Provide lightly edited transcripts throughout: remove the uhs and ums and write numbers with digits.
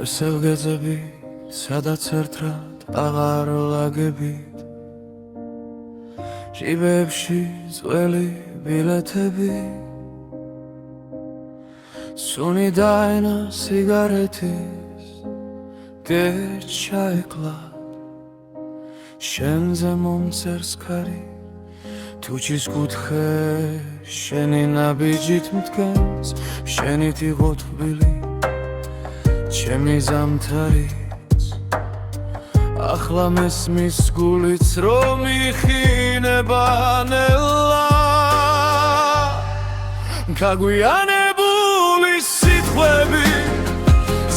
წესელ გეძები სადაც ერთად აღარ ლაგებით ჟიბებში ძველი ბილეთები სუნი დაენა სიგარეთის გერჩაეკლა შენზე მომწერს ქარი თუჩის კუთხე შენი ნაბიჯით მდგენს შენით იყო თბილი ჩემი ზამთარიც ახლა მესმის გულიც რომ იხინება ნელა გაგვიანებული სიტყვები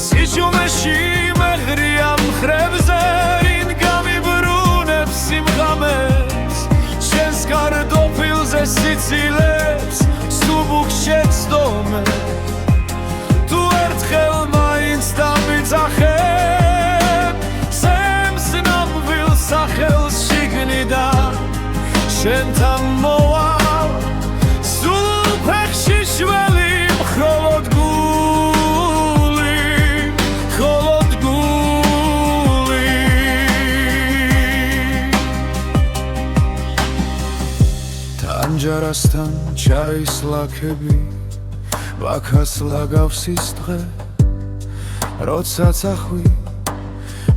სიჩუმეში მეღრია მხრებზე რინ გამიბრუნებს სიმღამეს შენს კარტოფილზე სიცილებს სუბუქ შეცდომე თუ ერთხელ მაინც დამიძახებ სემს ნამვილ სახელს შიგნიდან შენთან მოვალ სულ ფეხში შველი მხოლოდ გული თანჯარასთან ჩაის ლაქები ვაქას ლაგავს ის დღე როცა წახვი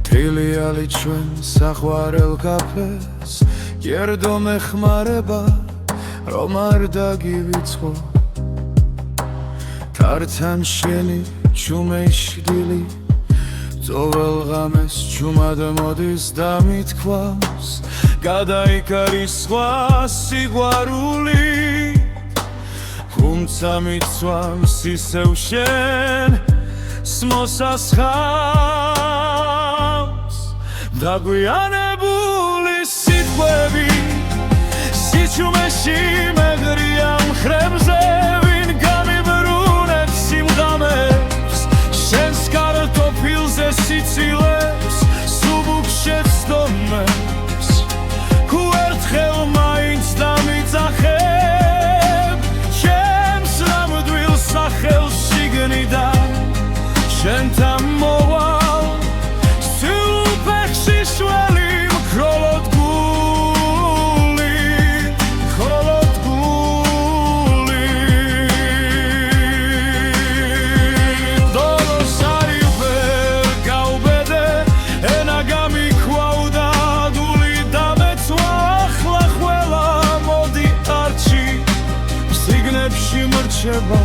თრილიალი ჩვენ საყვარელ კაფეს გერდო მეხმარება რომ არ დაგივიწყო თართან შენი ჩუმეშდილი ძოვალ ღამეს ჩუმად მოდის და მithქვავს გადაიკარის სხვა სიყვარული თუმცა მიცვამს ისევ შენ მოსასხამს დაგვიანებული სიტყვები სიჩუმეში მეღრია მხრებზე ვინ გამიბრუნებს სიმღამებს შენს კარტოფილზე სიცილებს სუბუქ შეცდომებს თუ ერთხელ მაინც დამიძახებ ჩემს ნამდვილ სახელს შიგნიდან შენთან მოვალ სულ ფეხში შველი მხოლოდ გული დოლოს არი ვერ გავბედე ენა გამიქვავდა დული დამეცვა ახლა ყველა მოდი არჩი სიგნებში მრჩება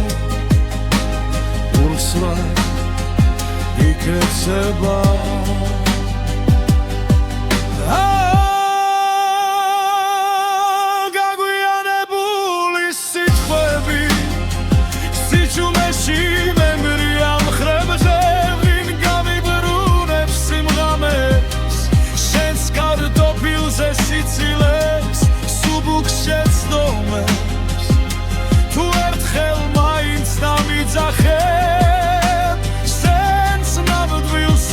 ურსლა იქეცება გაგვიანებული სიტყვები სიჩუმეში მეღრია მხრებზე ვინ გამიბრუნებს სიმღამეს შენს კარტოფილზე სიცილებს სუბუქ შეცდომებს თუ ერთხელ მაინც დამიძახებ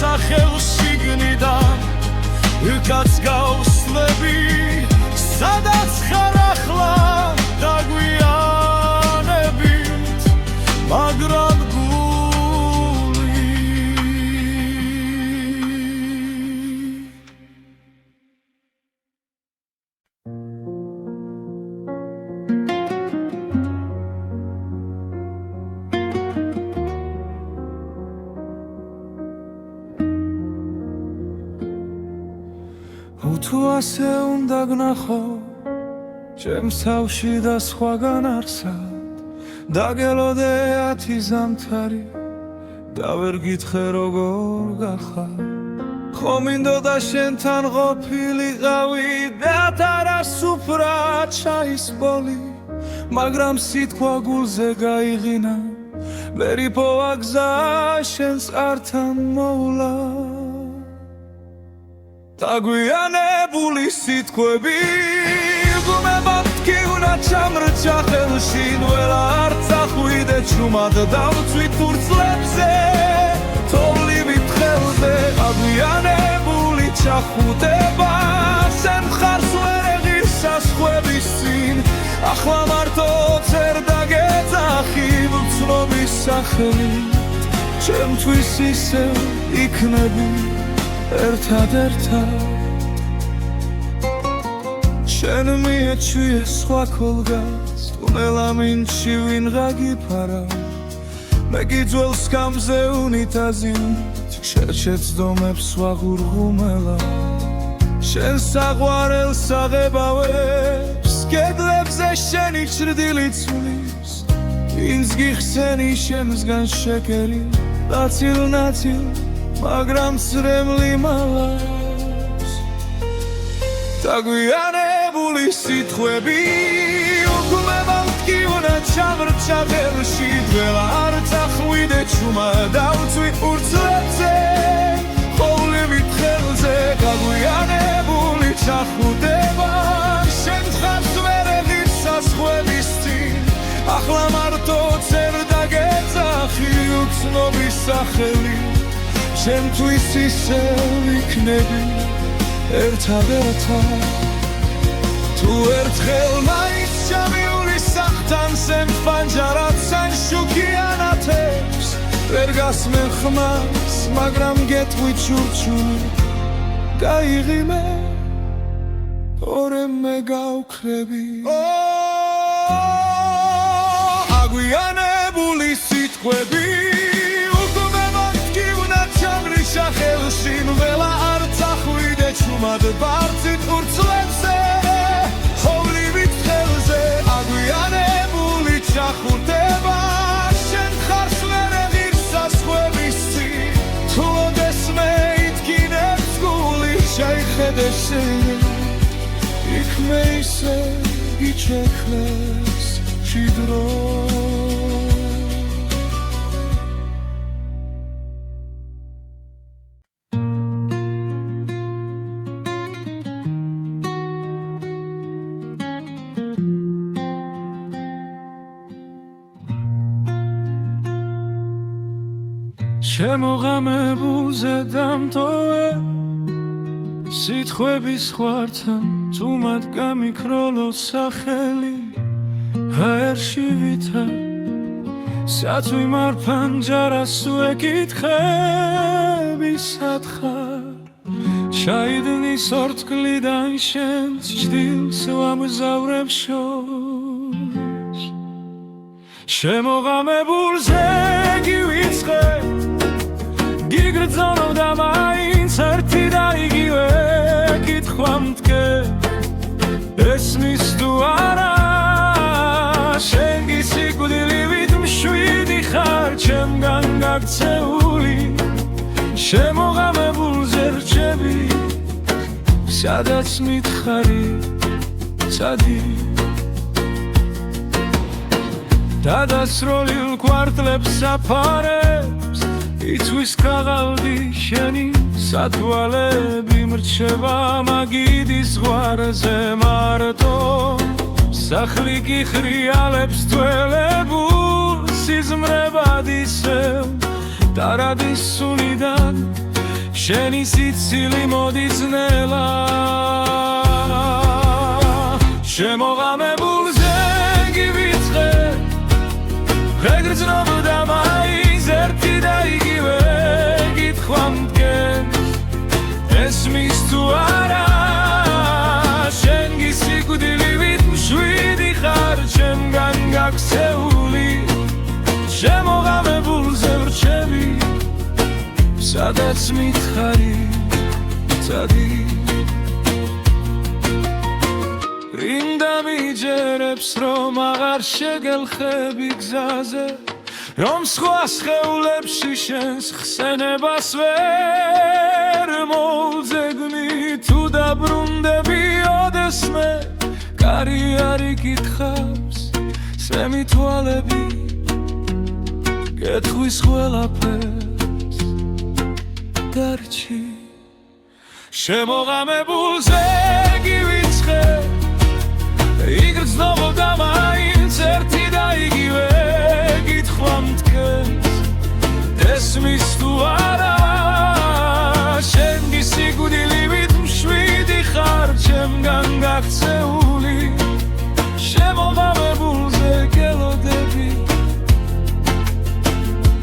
სახელს შიგნიდან უკაც გავსვლები სადაც ხარ ახლა დაგვიანებით მაგრამ გული თუ ასე უნდა გნახო ჩემს თავში და სხვაგან არსად დაგელოდე 10 ზამთარი და ვერ გითხრე როგორ გახარ ხომ მინდოდა შენთან ყოფილიყავი და თარასუფრა ჩაის ბოლი მაგრამ სიტყვა გულზე გაიღინა ვერ იპოვა გზა შენს ართან მოვლა დაგვიანებული სიტყვები გუმებად გიგუნა ჩამრჩა ხელში ნველა არ წახვიდე ჩუმად დავწვით ურცლებზე თოვლივით ხელზე დაგვიანებული ჩახუტება შენ ხარს ვერ ეღირს სასხვების წინ ახლა მარტო წერ დაგეძახი ვცნობის სახელით ჩემთვის ისევ იქნები ერთად შენ მიეჩვიე სხვა ქოლგას ტუნელა მინჩი ვინ გაგიფარა მე გიძველს გამზე უნიტაზით შეჩეცდომებს ვაღურღუმელა შენ საყვარელს აღებავებს კედლებზე შენი ჩრდილი ცვლის ვინც გიხსენი შემსგან შეკერი ნაცილ მაგრამ წრემლი მალავს დაგვიანებული სიტყვები უკუნება მткиუნა ჩამრჩა ღერში დველა არ წახვიდე ჩუმა დავწვი ურცლებზე ხოვლივით ხელზე გაგვიანებული ჩახუდება შენ თხარს ვერ ეღირს საზღვრების წინ ახლა მარტო წერ დაგეძახი უცნობის სახელი შენთვის ისევ იქნები ერთად თუ ერთხელ მაინც ჩამიული სახთან სენ პანჯარად სან შუქიანათებს ვერ გასმენ ხმას მაგრამ გეტყვი ჩურჩული გაიღიმე ორე მე გავქრები აგვიანებული სიტყვები ხელში ნველა არ წახვიდე ჩუმად ბարձით ურცლებზე ხოვლივით ხელზე აგვიანებული ჩახურდება შენ ხარს ვერ ეღირს საზღვრების წინ თუ ოდესმე ითქინებს გული შეიხედე შენ იქ მე ისე გიჩექლეს ჭიდრო შემოღამებულზე დამტოვე სიტყვების ხვართან თუმად გამიქროლო სახელი ჰაერში ვითა სათვი მარფანჯარას ვეკითხები სათხარ ჩაიდნის ორთქლიდან შენს ჭდილს ვამგზავრებ შორს შემოღამებულზე გივიწყე გიგრძნობ და მაინც ერთი და იგივე კითხვა მდგენ ესმის თუ არა შენ გისიკვდილივით მშვიდი ხარ ჩემგან გაქცეული შემოღამებულზე რჩები სადაც მითხარი ცადი დადასროლილ კვარტლებს საფარებს იცვის ქაღალდი შენი სათვალები მრჩება მაგიდის ზღვარზე მარტო სახლი კი ხრიალებს თველებულ სიზმრებად ისევ დარადის სუნიდან შენი სიცილი მოდის ნელა შემოღამებულზე გივიწყე ვეგრძნობ და მაინც ერთი და იგივე კითხვა მდგენ ესმის თუ არა შენ გისიკვდილივით მშვიდი ხარ ჩემგან გაქცეული შემოღამებულზე ვრჩები სადაც მითხარი ცადი რინდა მიჯერებს რომ აღარ შეგელხები გზაზე რომ სხვა სხეულებში შენს ხსენებას ვერ მოვძებნი თუ დაბრუნდები ოდესმე კარი არ იკითხავს სემი თვალები გეტყვის ყველაფერს დარჩი შემოღამებულზე გივიწყე იგრძნობ და მაინც ერთი და იგივე კითხვა მდგენს ესმის თუ არა შენ გისიკვდილივით მშვიდი ხარ ჩემგან გაქცეული შემოღამებულზე გელოდები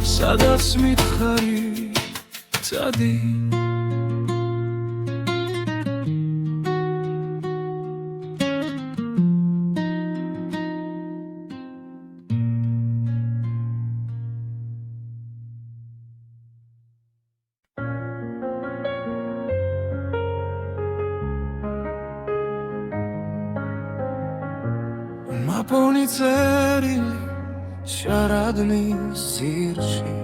სადაც მითხარი წადი მაპონი წერილი შარადნის ძირში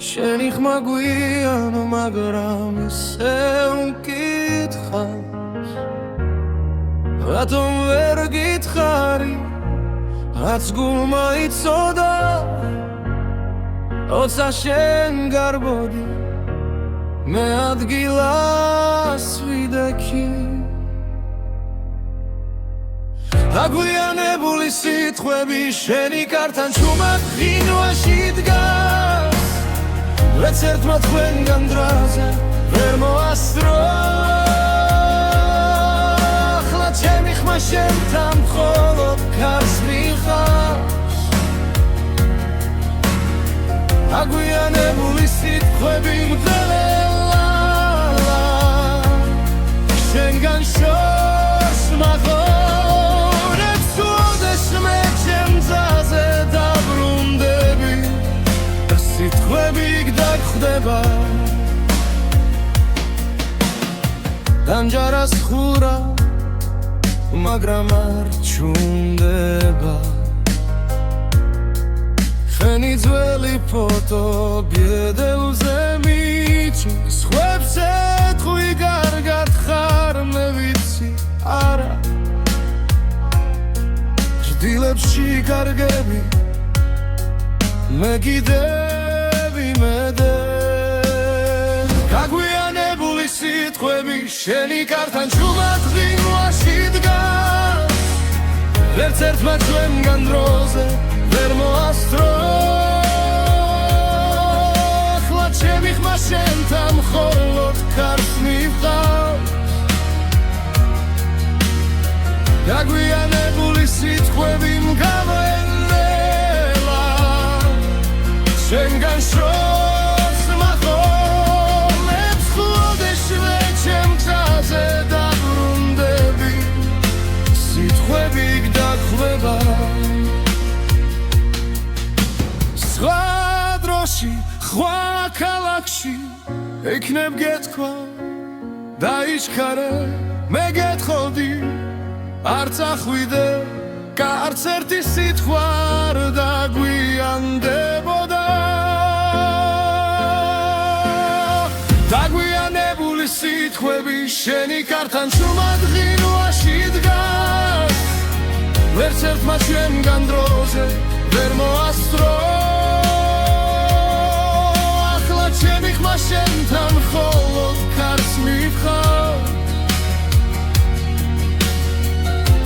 შენი ხმა გვიანო მაგრამ ისე უკითხავს რატომ ვერ გითხარი რაც გულმა იცოდა როცა შენ გარბოდი მე ადგილას ვიდექი აგვიანებული სიტყვები შენი კართან ჩუმად ღინვაში დგას ვერც ერთმა თქვენგან დრაზე ვერ მოასწრო ახლა ჩემი ხმა შენთან მხოლოდ ქარს მიხავს აგვიანებული სიტყვები მღელა შენგან შორს მაღლა ხდება დამჯარას ხურა მაგრამ არ ჩუნდება შენი ძველი ფოტო ბედელზე მიჩენს ხვებს ეთხვი კარგად ხარ მე ვიცი არა ჭდილებში კარგები მე კიდევ იმედე გაგვიანებული სიტყვები შენი კართან ჩუმად ღინვაში დგას ვერც ერთმა ჩვენგან დროზე ვერ მოასწრო ახლა ჩემი ხმა შენთან მხოლოდ ქარს მივყავს გაგვიანებული სიტყვები მგავენელა შენგან შორს მახოლებს ხლოდეშვე ჩემ გზაზე დაბრუნდები სიტყვები გდახვდება სხვა დროში სხვა ქალაქში ეკნებ გეთქვა დაიჩქარე მე გეთხოვდი არ წახვიდე კარც ერთი სიტყვა არ დაგვიანდებოდა დაგვიანებული სიტყვები შენი კართან ჩუმად ღინვაში დგას ვერც ერთმა ჩვენგან დროზე ვერ მოასწრო ახლა ჩემი ხმა შენთან მხოლოდ ქარს მივყავს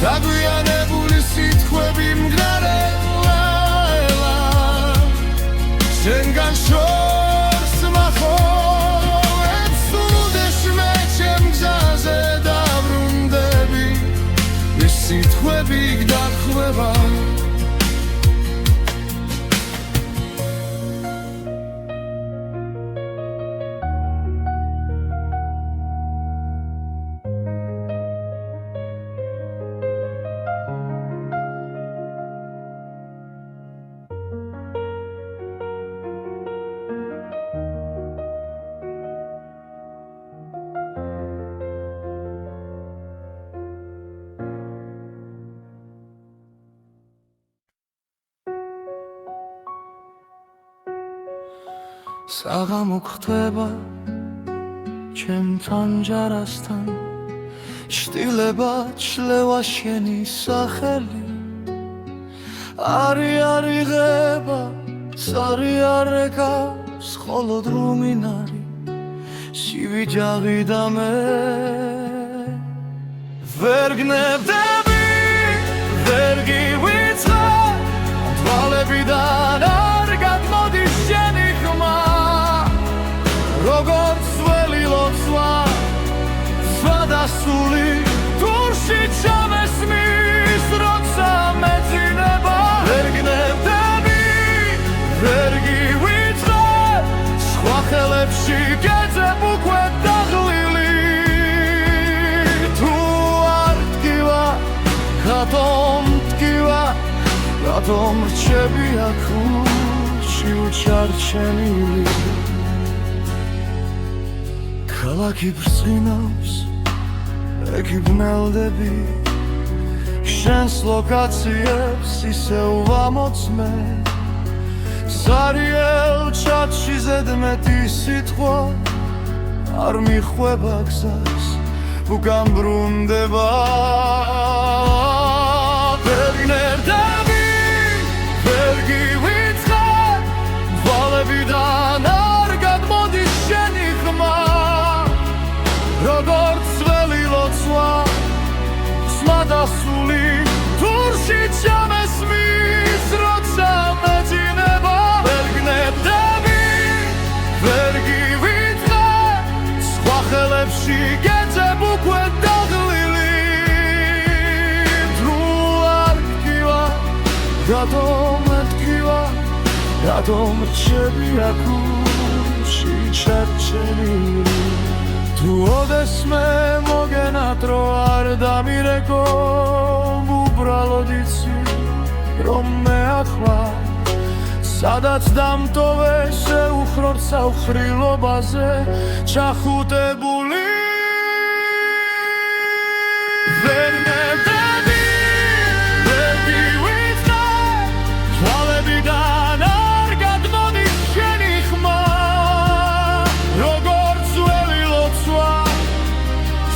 დაგვიანებული სიტყვები მგრარელა შენგან შორს მახოლებს უდეშმე ჩემ გზაზე დაბრუნდები ეს სიტყვები გდახვდება საღამო ხდება ჩემთან ჯარასთან შტილება ჩლევა შენი სახელი არი არიღება სარი არეკავს მხოლოდ რუმინარი სივიჯაღი და მე ვერ გნებდები ვერ გივიწყე თვალებიდან არ გადმოდის შენი ხმა როგორც ძველი ლოცვა სხვადასული დურში ჩამესმის როცა მეძინება ვერ გნებდები ვერ გივიწყე სხვა სახელებში გეძებ უკვე დაღლილი თუ არ ტკივა რატომ ტკივა რატომ რჩები აქ ურჩი უჩარჩენილი ქალაქი ბრწყინავს ექი ბნელდები შენს ლოკაციებს ისევ ვამოწმე ზარიელ ჩათში ზედმეტი სიტყვა არ მიხვება გზას უკან ბრუნდება ვერ გნერდები ვერ გივიწყებ ვალებიდან არ გადმოდის შენი ხმა როგორც ძველი ლოცვა ხსნა დასული თურში ჩამესმის როცა მეძინება ვერ გნებდები ვერ გივიწყებ სხვა ხელებში გეძებ უკვე დაღლილი თუ არ ტკივა რატომ ტკივა რატომ რჩები აქ ურჩი ჩარჩენილი თუ ოდესმე მოგენატრო არ დამირეკო უბრალოდ იცი რომ მე ახლა სადაც დამტოვე შეუხრორ საუხრილობაზე ჩახუტებული ვერ ნებდები ვერ გივიწყებ თვალებიდან არ გადმოდის შენი ხმა როგორც ძველი ლოცვა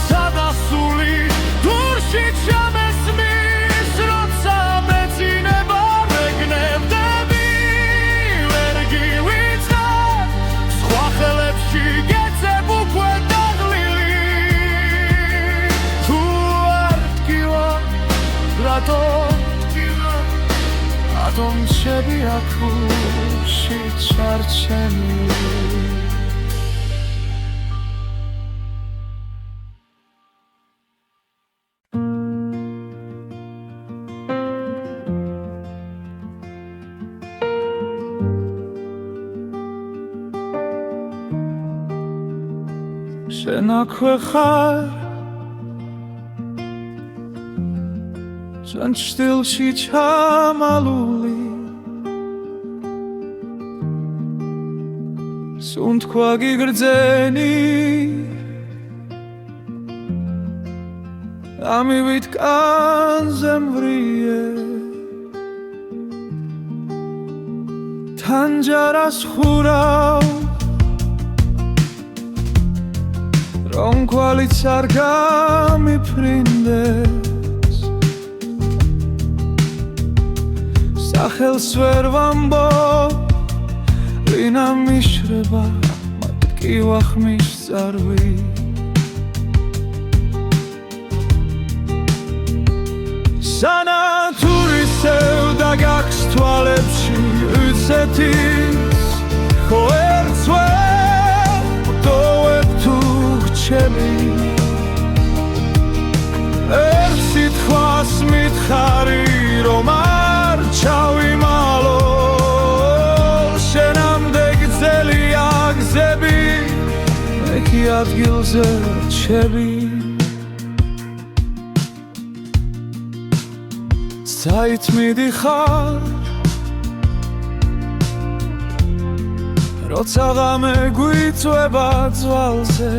სადასული დურში ჩამესმის როცა მეძინება ვერ გნებდები ვერ გივიწყებ სხვა ხელებში გეძებ უკვე დაღლილი თუ არ ტკივა რატომ ტკივა რატომ რჩები აქ ურჩი ჩარჩენილი შენ აქვე ხარ ჩვენ ჩრდილში ჩამალული სუნთქვა გიგრძენი ამივით კანზე მვრიე თანჯარას ხურავ რომ კვალიც არ გამიფრინდეს სახელს ვერ ვამბობ ვინა მიშრება მათ ტკივა ხმის წარვი სანათურისევ დაგაქვს თვალებში უცეთის ხო ერთს ვერ ვტოვებ თუ გრჩები ერთ სიტყვას მითხარი რომ არ ჩავიმალო შენამდე გძელია გზები მე კი ადგილზე რჩები საით მიდიხარ როცა ღამე გვიწვება ძვალზე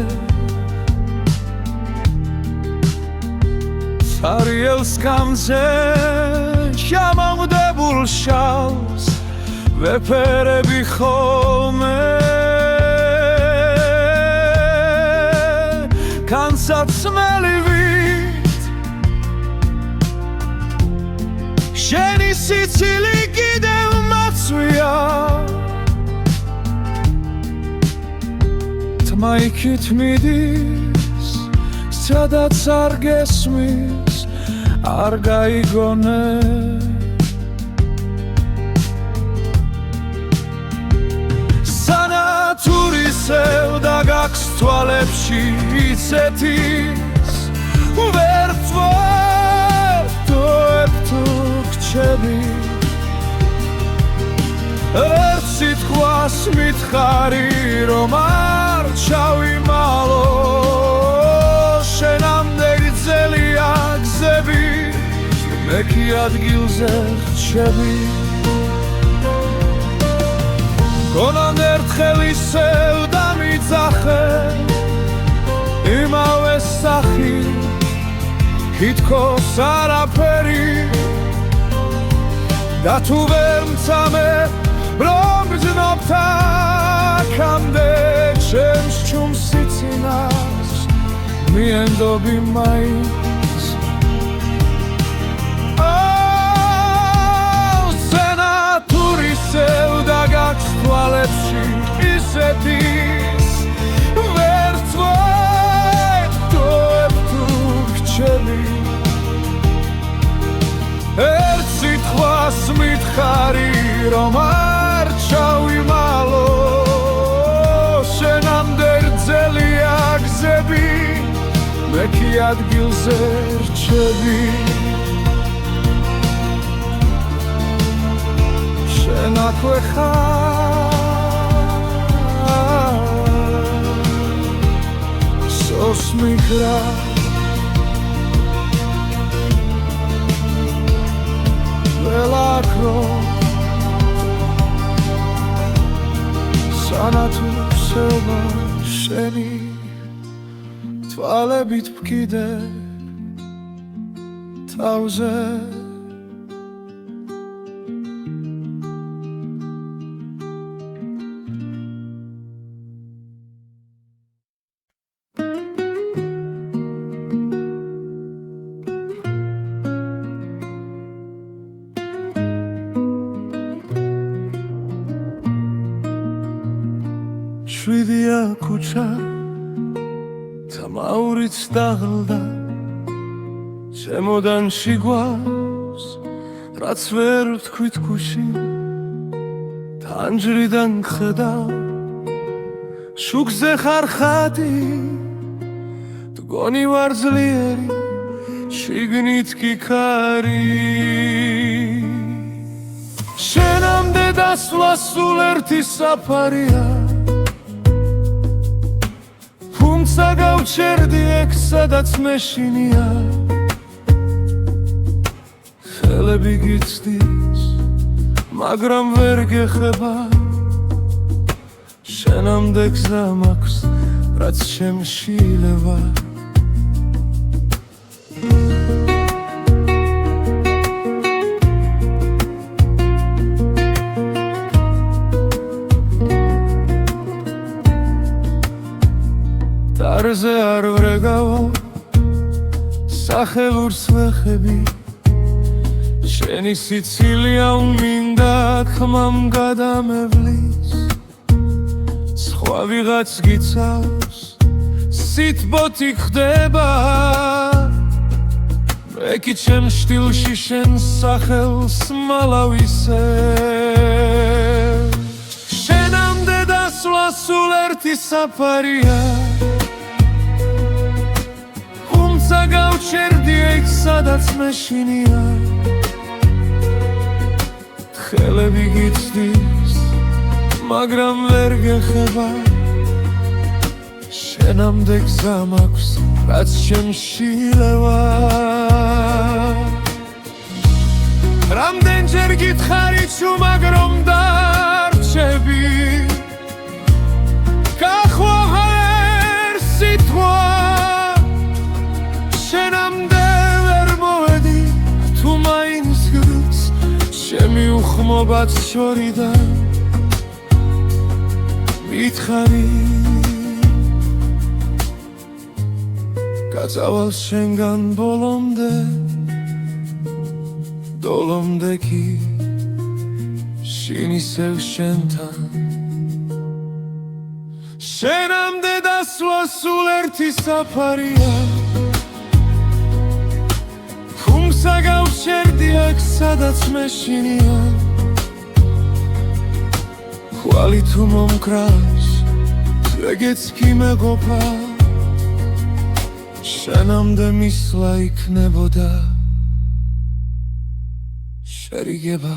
სარიელ სკამზე შემამდებულ შალს ვეფერები ხოლმე განსაცმელივით შენი სიცილი კიდევ მაცვია თმა იქით მიდის სადაც არ გესმის არ გაიგონე სანათურისევ დაგაქვს თვალებში იცეთის ვერ ვტოვებ თუ გრჩები ერთ სიტყვას მითხარი რომ მე კი ადგილზე რჩები გონან ერთხელ ისევ დამიძახე იმავე სახი თითქოს არაფერი და თუ ვერ მცამე რომ გრძნობ აქამდე ჩემს ჩუმ სიცინას მიენდობი მაინც სენატურისევ დაგაქვს თვალებში ისეთის ვერც ვაერთოებ თუ გრჩები ერთ სიტყვას მითხარი რომ არ ჩავიმალო შენამდე გრძელია გზები მე კი ადგილზე რჩები შენ აქვე ხარ სოს მიგრა ველაქრო სანათუ სევა შენი თვალებით ვკიდე თავზე შვიდია ქუჩა თამაურიც დაღლდა შემოდანში გვავს რაც ვერ ვთქვით გუში თანჯრიდან ხედავ შუქზე ხარ ხატი მგონი ვარ ძლიერი შიგნით კი ქარი შენამდე დასვლა სულ ერთი საფარია თუმცა გავჩერდი ეგ სადაც მეშინია ხელები გიცდის მაგრამ ვერ გეხება შენამდე გზა მაქვს რაც შემშილება დარზე არ ვრეგავო სახელურს ვეხები შენი სიცილია უმინდა ხმამ გადამევლის სხვა ვიღაც გიცავს სიტბოთი ხდება მე კი ჩემ შტილში შენ სახელს მალავისე შენამდე დასვლა სულ ერთი საფარია გავჩერდი ეგ სადაც მეშინია ხელები გიცდის მაგრამ ვერ გეხება შენამდე გზა მაქვს რაც შემშილება რამდენჯერ გითხარი თუ მაგრამ დარჩები გახვალ ერთ სიტყვა შენამდე ვერ მოვედი თუ მაინც გრს ჩემი უხმობაც შორიდან მითხარი გაწავალ შენგან ბოლომდე კი შინ ისევ შენთან შენამდე დასვლა სულ ერთი საფარია თუმცა გავჩერდი აქ სადაც მეშინია ხვალი თუ მომკრავს ეგეც კი მეყოფა შენამდე მისვლა იქნებოდა შერიგება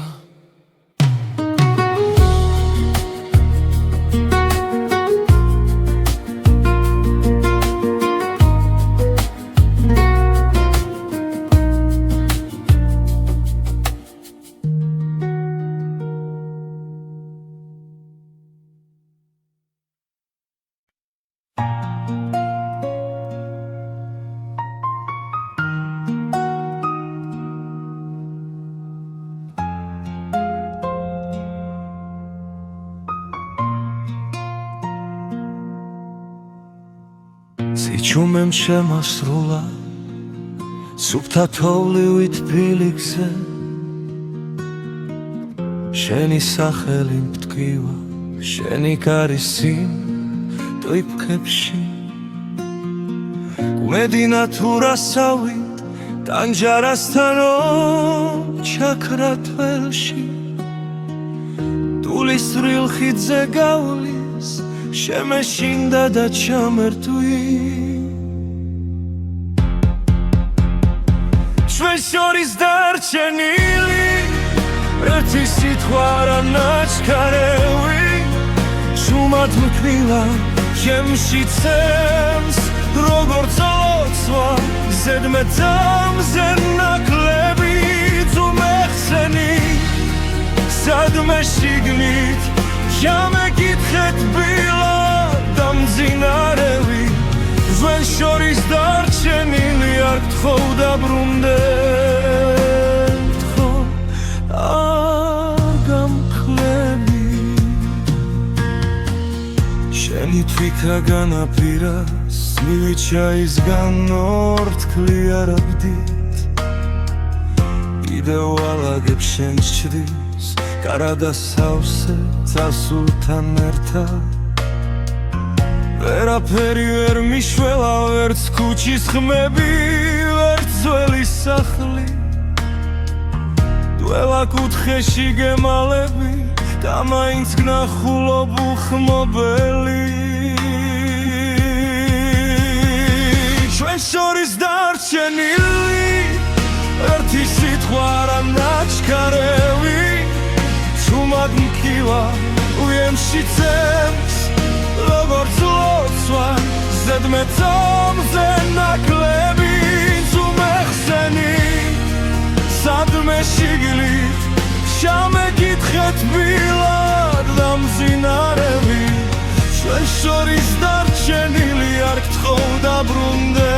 იჩუმემ შემასრულა სუფთა თოვლივით ფილიქზე შენი სახელი მტკივა შენი კარისი ტვიფქებში გუმედინა თუ რასავით ტანჯარასთანო ჩაქრა თველში ტულის რილხიძე გავლის შემეშინდა და ჩამერთვი ჩვენ შორის დარჩენილი ერთი სიტყვა რა ნაჩქარევი შუმად მქნილა ჩემში ცემს როგორც ლოცვა ზედმეტამზე ნაკლები თუ მეხსენი სადმე შიგნით შემეკითხეთ ბილად დამძინარევი ჩვენ შორის დარჩენილი არ გთხოვ დაბრუნდე შენი თვითა განაპირას მივიჩაისგან ორთქლი არაბდით კიდევ ალაგებ შენ ჩრდის კარადა სავსე წასულთან ერთად ვერაფერი ვერ მიშველა ვერც ქუჩის ხმები ვერც ძველი სახლი დველა კუთხეში გემალები და მაინც გნახულობ უხმობელი ჩვენ შორის დარჩენილი ერთი სიტყვა რა ნაჩქარევი თუმად მქივა უემში ცემს როგორც ლოცვა ზედმეტამზე ნაკლები თუ მეხსენი სადმე შიგნით შემეკითხეთ ბილად დამძინარევი ჩვენ შორის დარჩენილი არ გთხოვ დაბრუნდე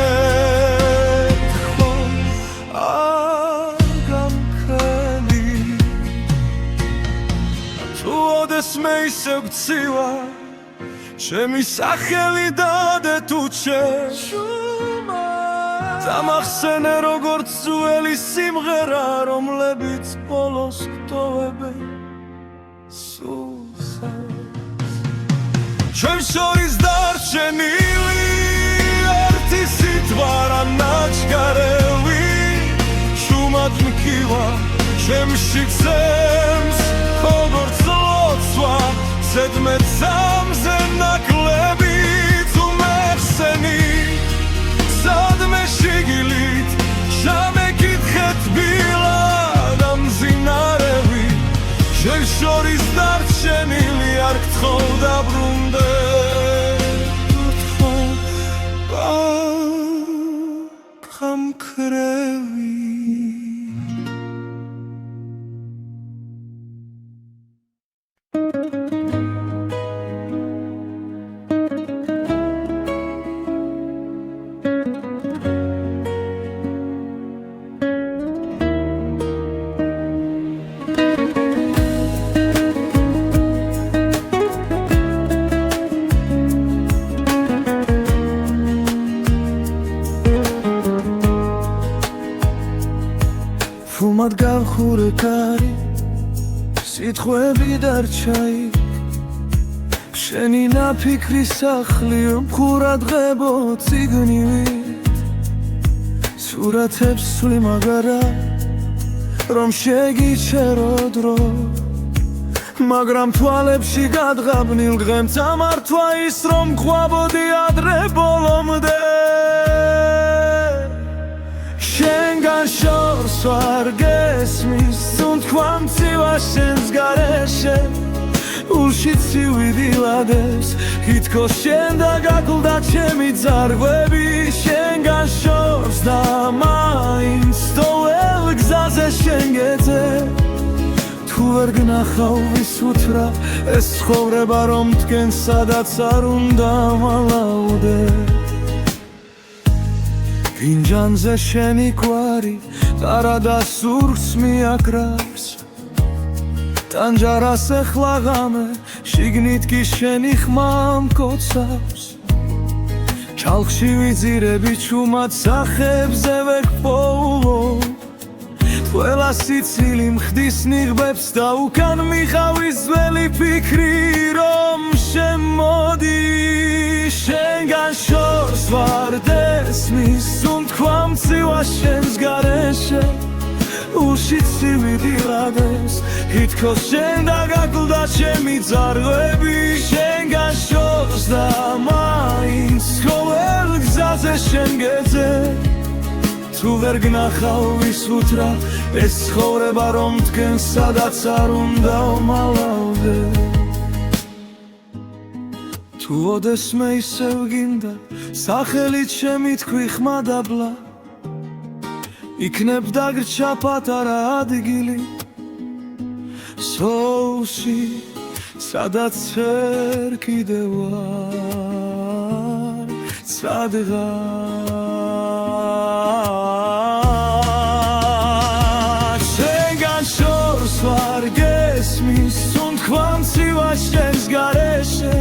არ გამქრელი თუ ოდესმე ისევ გცივა ჩემი სახელი დადე თუ შენ დამახსენე როგორც ძველი სიმღერა რომლებიც ბოლოს გტოვებენ სულსაც ჩვენ შორის დარჩენილი ერთი სიტყვა რა ნაჩქარევი შუმად მქივა ჩემში ცემს როგორც ლოცვა ზედმეტამზე ნაკლები თუ მეხსენი სადმე შიგნით შემეკითხეთ ბილად დამძინარევი ჩვენ შორის დარჩენილი არ გთხოვ დაბრუნდე გამქრევი თუმად გავხურე კარი სიტყვები დარჩაი შენი ნაფიქრი სახლი მხურად ღებო წიგნივით სურათებს სვი მაგარა რომ შეგიჩერო დრო მაგრამ თვალებში გადღაბნილ დღემ წამართვა ის რომ ყვაბოდი ადრე ბოლომდე შენგან შორს ვარ გესმის თუნთქვა მცივა შენს გარეშე ულში ცივიდილადებს თითქოს შენ და გაკლდა ჩემი ძარღვები შენგან შორს და მაინც სტოელ გზაზე შენ გეძე თუ ვერ გნახავ ვისუთრა ეს ცხოვრება რომ მდგენ სადაც არ უნდა მალაუდე ფინჯანზე შენი კვარი ყარადა სურს მიაკრავს ტანჯარას ეხლაღამე შიგნით კი შენი ხმა მკოცავს ხალხში ვიძირები ჩუმად სახებზე ვერ გპოულობ ყველა სიცილი მხდის ნიღბებს და უკან მიყავის ძველი ფიქრი რომ შემოდი შენგან შორს ვარ დესმის უთქვა მცივა შენს გარეშე ულში ცივი დილადეს ითქოს შენ დაგაკლდა ჩემი ძარღვები შენგან შორს და მაინც ყოველ გზაზე შენ გეძე თუ ვერ გნახავ ვის უთრა ეს ცხოვრება რომ თქვენ სადაც არ უნდა ვმალავდე თუ ოდესმე ისევ გინდა სახელით შემითქვი ხმადაბლა იქნებ დაგრჩა პატარა ადგილი სოულში სადაც ვერ კიდევ ვარ სადღაც შენგან შორს ვარ გესმის უთქვა მცივა შენს გარეშე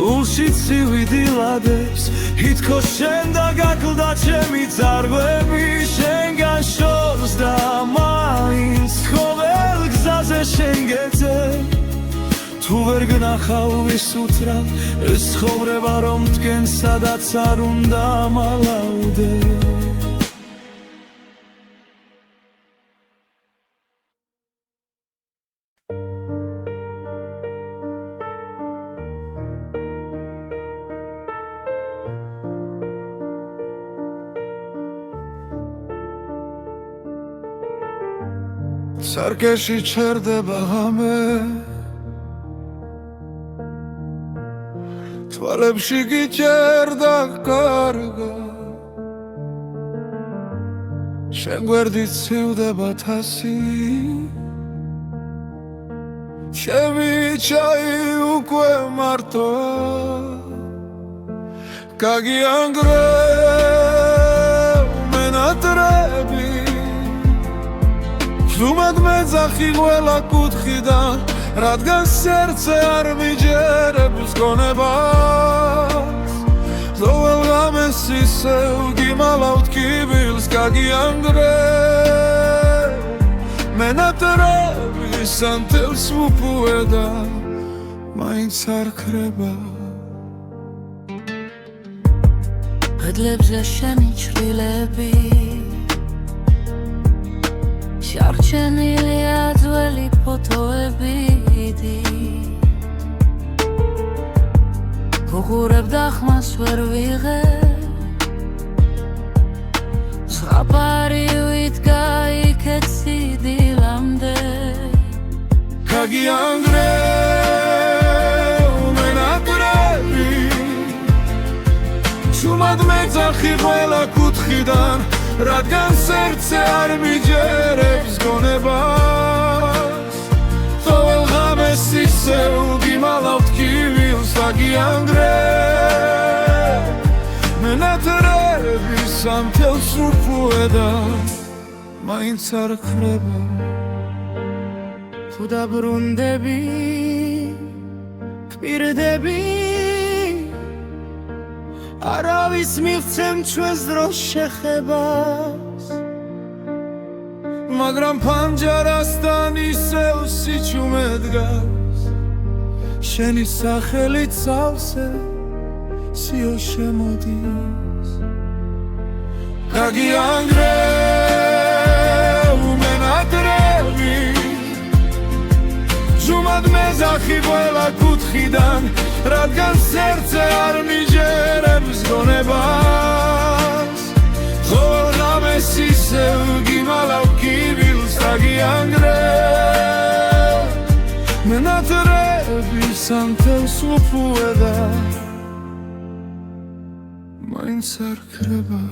ულში ცივი დილადებს ითქოს შენ დაგაკლდა ჩემი ძარღვები შენგან შორს და მაინც ყოველ გზაზე შენ გეძე თუ ვერ გნახავ ვის უთრა ეს ცხოვრება რომ თქვენ სადაც არ უნდა მალავდე სარკეში ჩერდება ღამე თვალებში გიჭერდა კარგა შენ გვერდით ცივდება თასი ჩემი ჩაი უკვე მარტოა გაგიანგრევ მენატრები ზუმად მეძახი ყველა კუთხიდან რადგან სერце არ მიჯერებს გონებას ყოველ ღამეს ისევ გიმალავთ კიბილს გაგიანგრევ მენატრები სანთელს უპუედა მაინც არ ქრება კედლებზე შენი ჩრდილები შარჩენილია ძველი ფოტოები ვუყურებ და ხმას ვერ ვიღებ ზღაპარი ვიდგა იქეთ სიდილამდე გაგიანგრევ მენატრები ჩუმად მეძახი ყველა კუთხიდან რადგან სერце არ მიჯერებს გონებას ყოველ ღამეს ისევ გიმალავთ კიბილს გაგიანგრევ მენატრები სანთელს უპუედა მაინც არ ქრება თუ დაბრუნდები გპირდები არავის მივცემ ჩვენს დროს შეხებას მაგრამ ფანჯარასთან ისევ სიჩუმე დგას შენი სახელით სავსე სიო შემოდის გაგიანგრევ მენატრები ზუმად მეძახი ყველა კუთხიდან რადგან სერце არ მიჯერებს გონებას ყოველ ღამეს ისევ გიმალავ კიბილს გაგიანგრევ მენატრები სანთელს უპუედა მაინც არ ქრება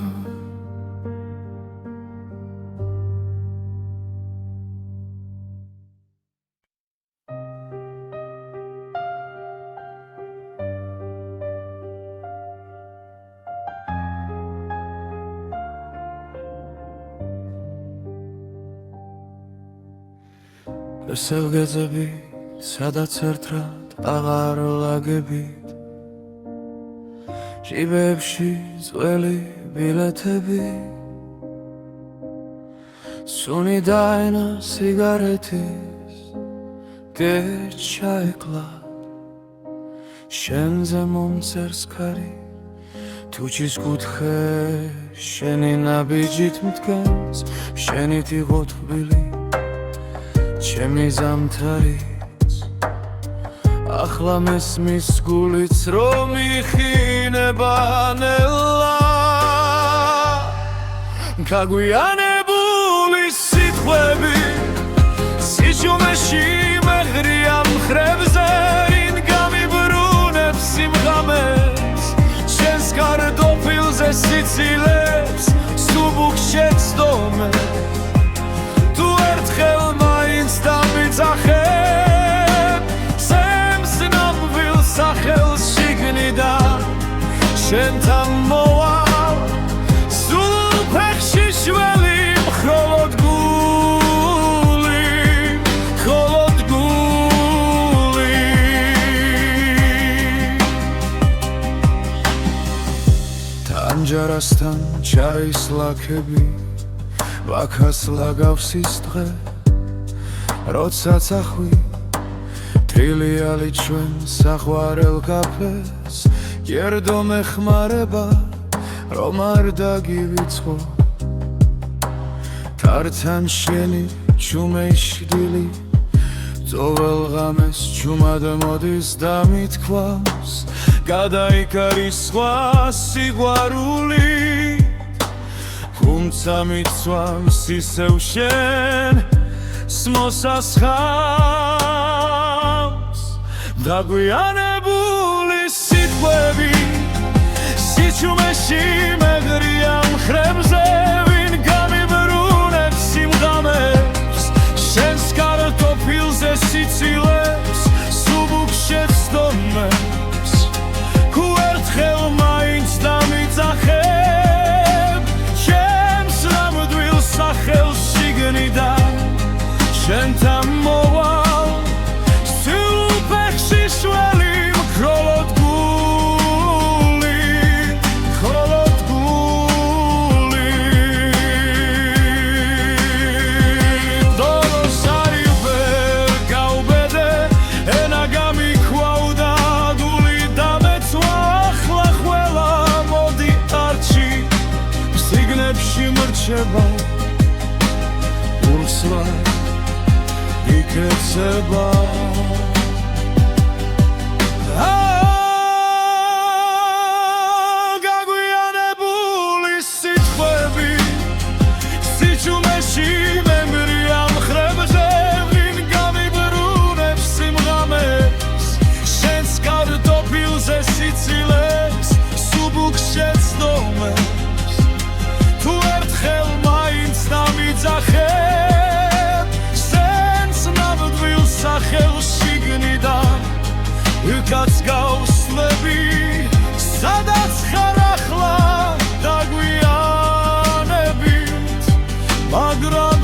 ესევ გეძები სადაც ერთად აღარ ლაგებით ჭიბებში წველი ბილეთები სუნი დაენა სიგარეთის გერჩაეკლა შენზე მომწერს ქარი თუჩის კუთხე შენი ნაბიჯით მდგას შენით იყო თბილი ჩემი ზამთარიც ახლა მესმის გულიც რომ იხინება ნელა გაგვიანებული სიტყვები სიჩუმეში მეღრია მხრებზე ვინ გამიბრუნებს სიმღამეს შენს კარტოფილზე სიცილებს სუბუქ შეცდომე თუ ერთხელ მაინც დამიძახებ სემს ნამვილ სახელს შიგნიდან შენთან მოვალ სულ ფეხში შველი მხოლოდ ჯარასთან ჩაის ლაქები ვაქას ლაგავს ის დღე როცა წახვი თრილიალი ჩვენ საყვარელ კაფეს გერდო მეხმარება რომ არ დაგივიწყო თართან შენი ჩუმეშდილი ძოվել ღამეს ჩუმად მოდის და მithქვავს გადაიკარის სხვა სიყვარული თუმცა მიცვამს ისევ შენ მოსასხამს დაგვიანებული სიტყვები სიჩუმეში მეღრია მხრებზე ვინ გამიბრუნებს სიმღამებს შენს კარტოფილზე სიცილებს სუბუქ შეცდომებს თუ ერთხელ მაინც დამიძახებ ჩემს ნამდვილ სახელს შიგნიდან შენთან მოვალ სულ ფეხში შველი მხოლოდ მრჩება ურსლა იქეცება გაგვიანებული სიტყვები სიჩუმეში მემრია მხრებზე ვინ გამიბრუნებს სიმღამებს შენს კარტოფილზე სიცილებს სუბუქ შეცდომებს თუ ერთხელ მაინც დამიძახებ სენს ნამდვილ სახელს შიგნიდან ვიქაც გავსვლები სადაც ხარ ახლა დაგვიანებით მაგრამ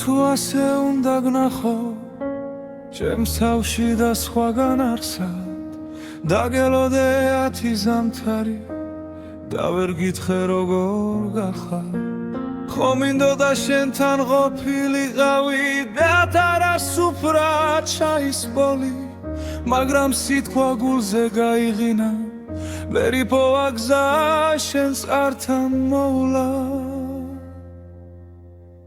თუ ასე უნდა გნახო ჩემს თავში და სხვაგან არსად დაგელოდე 10 ზამთარი და ვერ გითხრე როგორ გახარ ხო მინდოდა შენთან ყოფილიყავი და თარასუფრად ჩაისპოლი მაგრამ სიტყვა გულზე გაიღინა ვერ იპოვა გზა შენს ართან მოვლა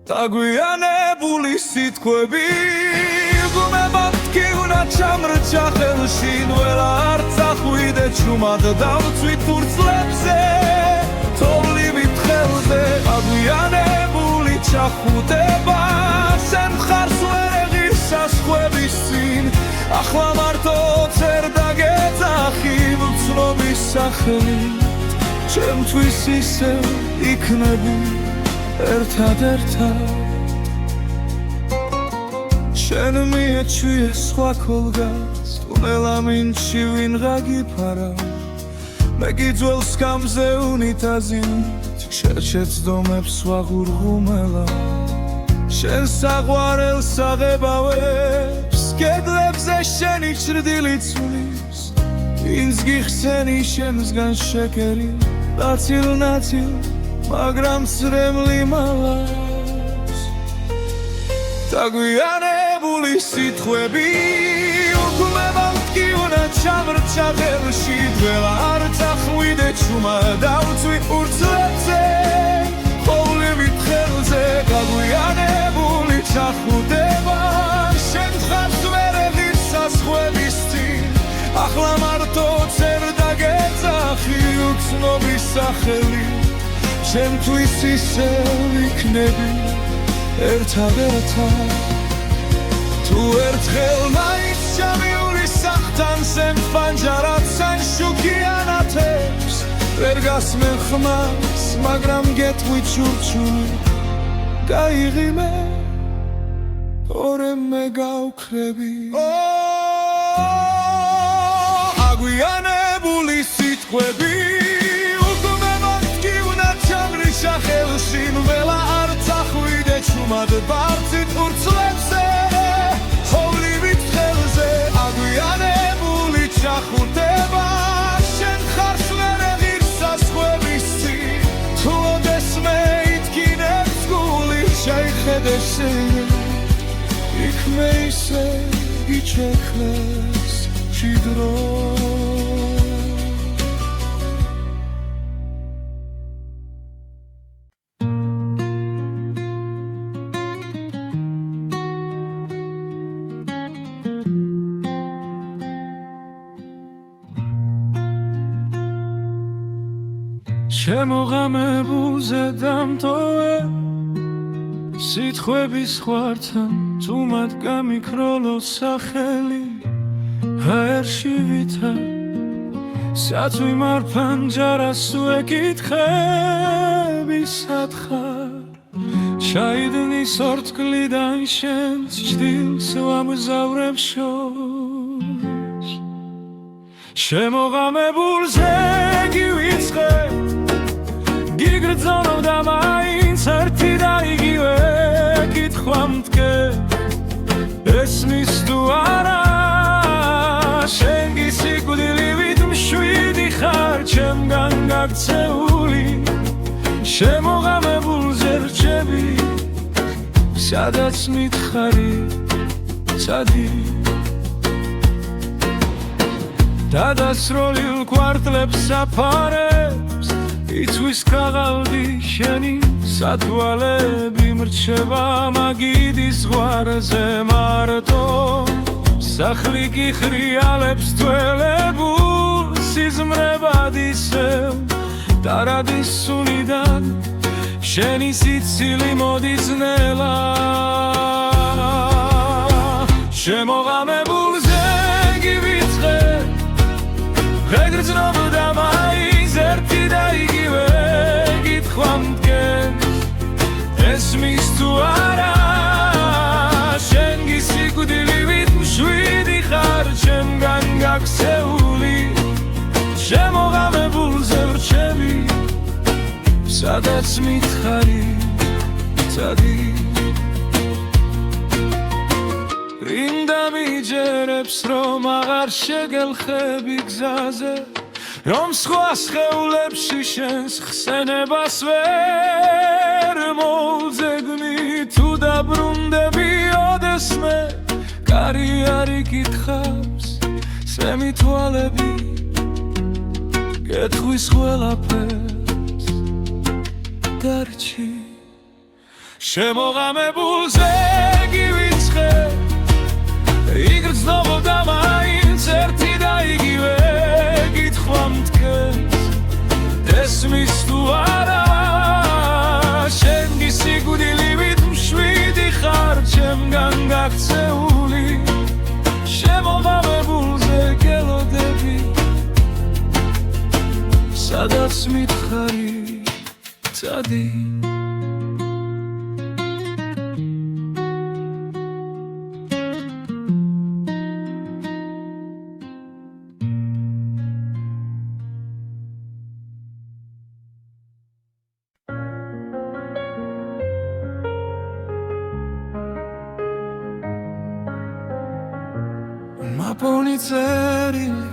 დაგვიანებული სიტყვები გუმებად კი უნდა ჩამრჩა ხელში ნველა არ წახვიდე ჩუმად დავწვით ფურცლებზე თოვლივით ხელზე დაგვიანებული ჩახუტება სენ მხარს ვერ ეღირს საზღვების წინ ახლა მარტო წერ დაგეძახი ვცნობის სახელით ჩემთვის ისევ იქნები ერთად შენ მიეჩვიე სხვა ქოლგას ტუნელა მინჩი ვინ გაგიფარა მე გიძველს გამზე უნიტაზით შეჩეცდომებს ვაღურღუმელა შენ საყვარელს აღებავებს კედლებზე შენი ჩრდილი ცვლის ვინც გიხსენი შენსგან შეკერი ნაწილ-ნაწილ მაგრამ ცრემლი მალავს დაგვიანებული სიტყვები უკვე მომტკივნა ჩამრჩა ხელში დველა არ წახვიდე ჩუმა დავწვი ურცლებზე ხოვლივით ხელზე გაგვიანებული ჩახუდება შენ ხარს ვერ ეღირსას ხვების წინ ახლა მარტო წერ და გეძახი უცნობის სახელი ჩემთვის ისევ იქნები ერთადერთად თუ ერთხელ მაინც ჩამიული სახთან სენ ფანჯარად სან შუქიანათებს ვერ გასმენ ხმას მაგრამ გეტყვი ჩურჩული გაიღიმე ორემ მე გავქრები აგვიანებული სიტყვები უკვე მომტკივნა ჩამრიშა ხელში ნველა არ წახვიდე ჩუმად ბարձით ურცლებზე ხოვლივით ხელზე აგვიანებული ჩახურდება შენ ხარს ვერ ეღირსას ხვების წინ თუ ოდესმე ითქინებს გული შეიხედე შენ იქ მე ისე იჩექლეს ჭიდრო შემოღამებულზე დამტოვე სიტყვების ხვართან თუმად გამიქროლო სახელი ჰაერში ვითა საწვი მარფანჯარას უეკითხები სათხარ ჩაიდნის ორთქლიდან შენს ჭდილს ვამგზავრებ შორს შემოღამებულზე გივიწყე გიგრძნო და მაინც ერთი და იგივე კითხვა მდგე ესმის თუ არა შენ გისიკვდილივით მშვიდი ხარ ჩემგან გაქცეული შემოღამებულზე რჩები სადაც მითხარი წადი დადასროლილ კვარტლებს საფარებს იცვის ქაღალდი შენი სათვალები მრჩება მაგიდის ზღვარზე მარტო სახლი გიხრიალებს თველებულ სიზმრებად ისევ დარადის სუნიდან შენი სიცილი მოდის ნელა შემოღამებულზე გივიწყე ვეგრძნობ და მაინც ერთი და იგივე კითხვა მდგენ ესმის თუ არა შენ გისიკვდილივით მშვიდი ხარ ჩემგან გაქცეული შემოღამებულზე ვრჩები სადაც მითხარი წადი რინდა მიჯერებს რომ აღარ შეგელხები გზაზე რომ სხვა სხეულებში შენს ხსენებას ვერ მოვძეგნი თუ დაბრუნდები ოდესმე კარი არ იკითხავს სემი თვალები გეტყვის ყველაფერს დარჩი შემოღამებულზე გივიწყე იგრძნობ და მაინც ერთი და იგივე კითხვა მდგეს ესმის თუ არა შენ გისიკვდილივით მშვიდი ხარ ჩემგან გაქცეული შემოღამებულზე გელოდები სადაც მითხარი წადი ნაპოვნი წერილი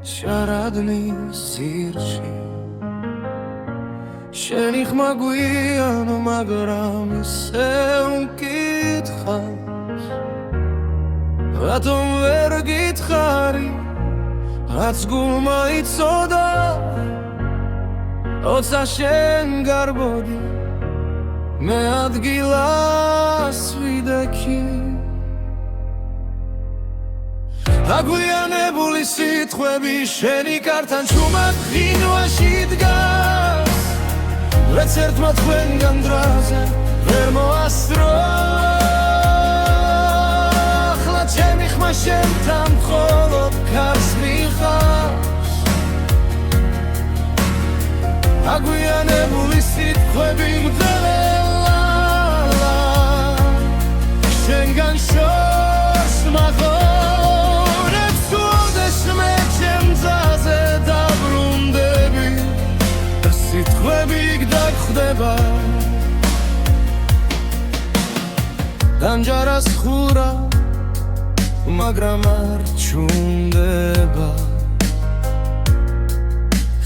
შარადნის ძირში შენი ხმა გვიანო მაგრამ ისე უკითხავს რატომ ვერ გითხარი რაც გულმა იცოდა როცა შენ გარბოდი მე ადგილას ვიდექი აგვიანებული სიტყვები შენი კართან ჩუმად ღინვაში დგას რაც ერთმა თქვენგან დრაზე ვერ მოასწრო ახლა ჩემი ხმა შენთან მხოლოდ ქარს მიხავს აგვიანებული სიტყვები მძელა შენგან შორს მაღონებს გულდეს მე ჩემძაზე დაბრუნდები და სიტყვები გდაგხვდება დამჯარას ხურა მაგრამ არ ჩუნდება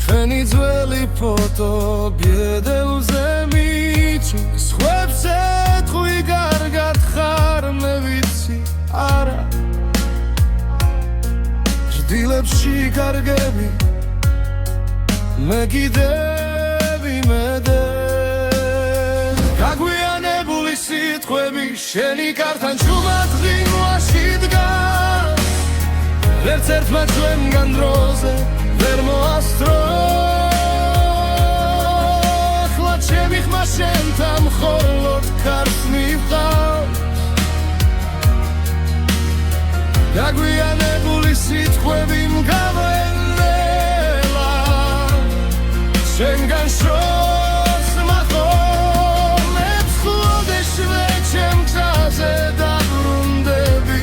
შენი ძველი ფოტო ბედელზე მიჩის ხვებს ეთხვი კარგად ხარ მე ვიცი არა ჭდილებში კარგები მე კიდევ იმედე გაგვიანებული სიტყვები შენი კართან ჩუმად ღინვაში დგას ვერც ერთმა ჩვენგან დროზე ვერ მოასწრო ახლა ჩემი ხმა შენთან მხოლოდ ქარს მივყავს გაგვიანებული სიტყვები მგავენელა შენგან შორს მახონებს ხუდეს მე ჩემ გზაზე დაბრუნდები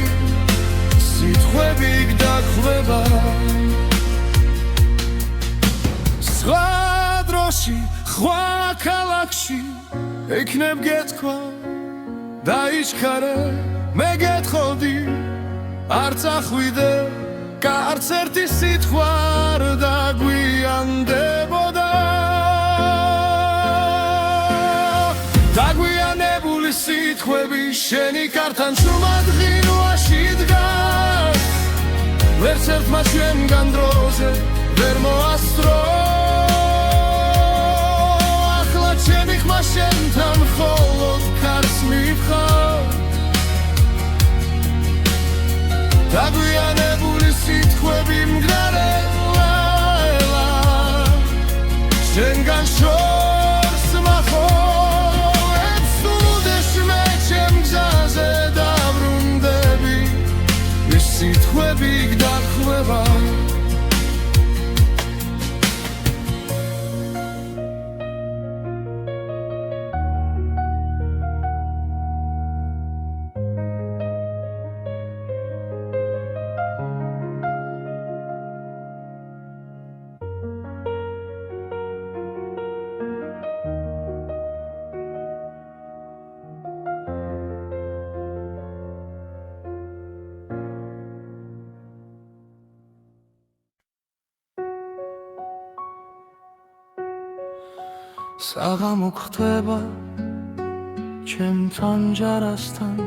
სიტყვები გდაგხვდება სხვა დროში სხვა ქალაქში ექნებ გეთქვა დაიჩქარე მე გეთხოვდი არ წახვიდე კარც ერთი სიტყვა არ დაგვიანდებოდა დაგვიანებული სიტყვები შენი კართან ჩუმად ღინვაში დგას ვერც ერთმა ჩვენგან დროზე ვერ მოასწრო ახლა ჩემი ხმა შენთან მხოლოდ ქარს მივყავს დაგვიანებული სიტყვები მგრარელა შენგან შორს მახონებს სულდეს მე ჩემ გზაზე დაბრუნდები ეს სიტყვები გდაგხვდება საღამო ხდება ჩემთან ჯარასთან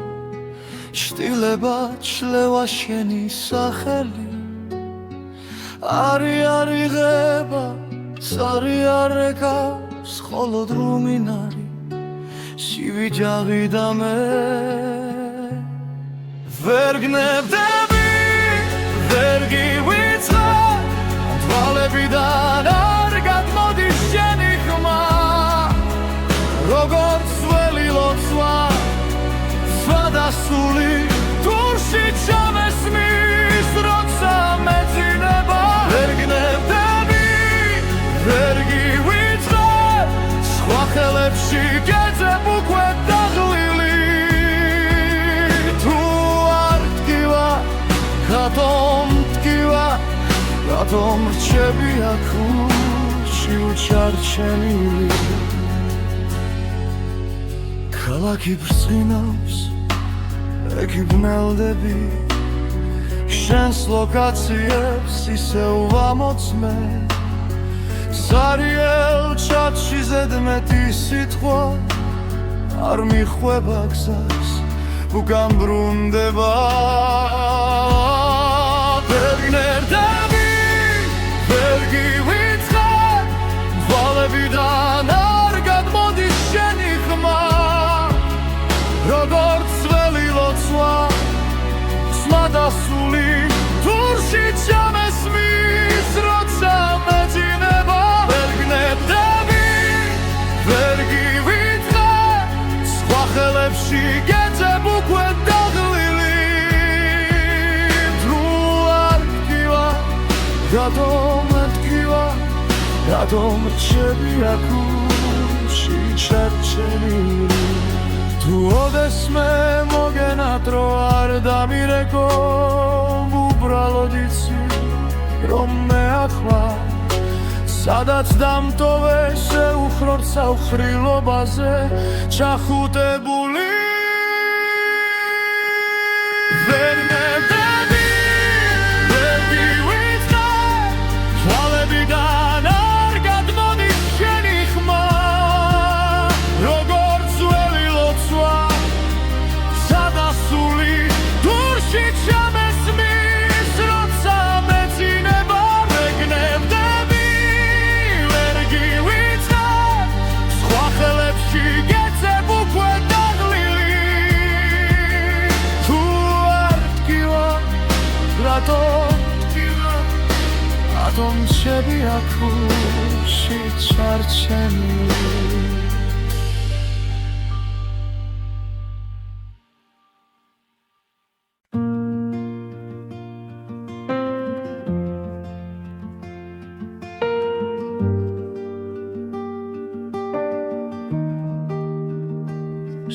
შტილება ჩლევა შენი სახელი არი არიღება სარი არეკავს ხოლო დრუმინარი სივიჯაღი და მე ვერ გნებდები ვერ გივიწყებ თვალებიდან არ გადმოდის შენი ხმა როგორც ძველი ლოცვა სხვადასული თურში ჩამესმის როცა მეძინება ვერ გნებდები ვერ გივიწყებ სხვა ხელებში გეძებ უკვე დაღლილი თუ არ ტკივა რატომ ტკივა რატომ რჩები აქ ურში უჩარჩენილი ქალაქი ბრწყინავს, ექი ბნელდები შენს ლოკაციებს ისევ ვამოწმე სარიელ ჩატში ზედმეტი სიტყვა არ მიხვება გზას უკან ბრუნდება ვერ გნერდები ვერ გივიწყარ ვალებიდან არ გადმოდის შენი ხმა როგორც ძველი ლოცვა ხსნა დასული თურში ჩამესმის როცა მეძინება ვერ გნებდები ვერ გივიწყარ სხვა ხელებში გეძებ უკვე დაღლილი თუ არ გკივა რატომ მეთქივა რატომ რჩები აქუში ჩარჩენილი თუ ოდესმე მოგენატრო არ დამირეკო უბრალოდ იცი რომ მე ახლა სადაც დამტოვე შეუხრორ საუხრილობაზე ჩახუტებული ვერ მევდები ვერ გივიწყარ თვალებიდან არ გადმოდის შენი ხმა როგორც ძველი ლოცვა სადასული თურში ჩამესმის როცა მეძინება ვერ გნებდები ვერ გივიწყარ სხვა ხელებში გეძებ უკვე დაღლილი თუ არ გკივა რატომ რჩები აქუში ჩარჩენილი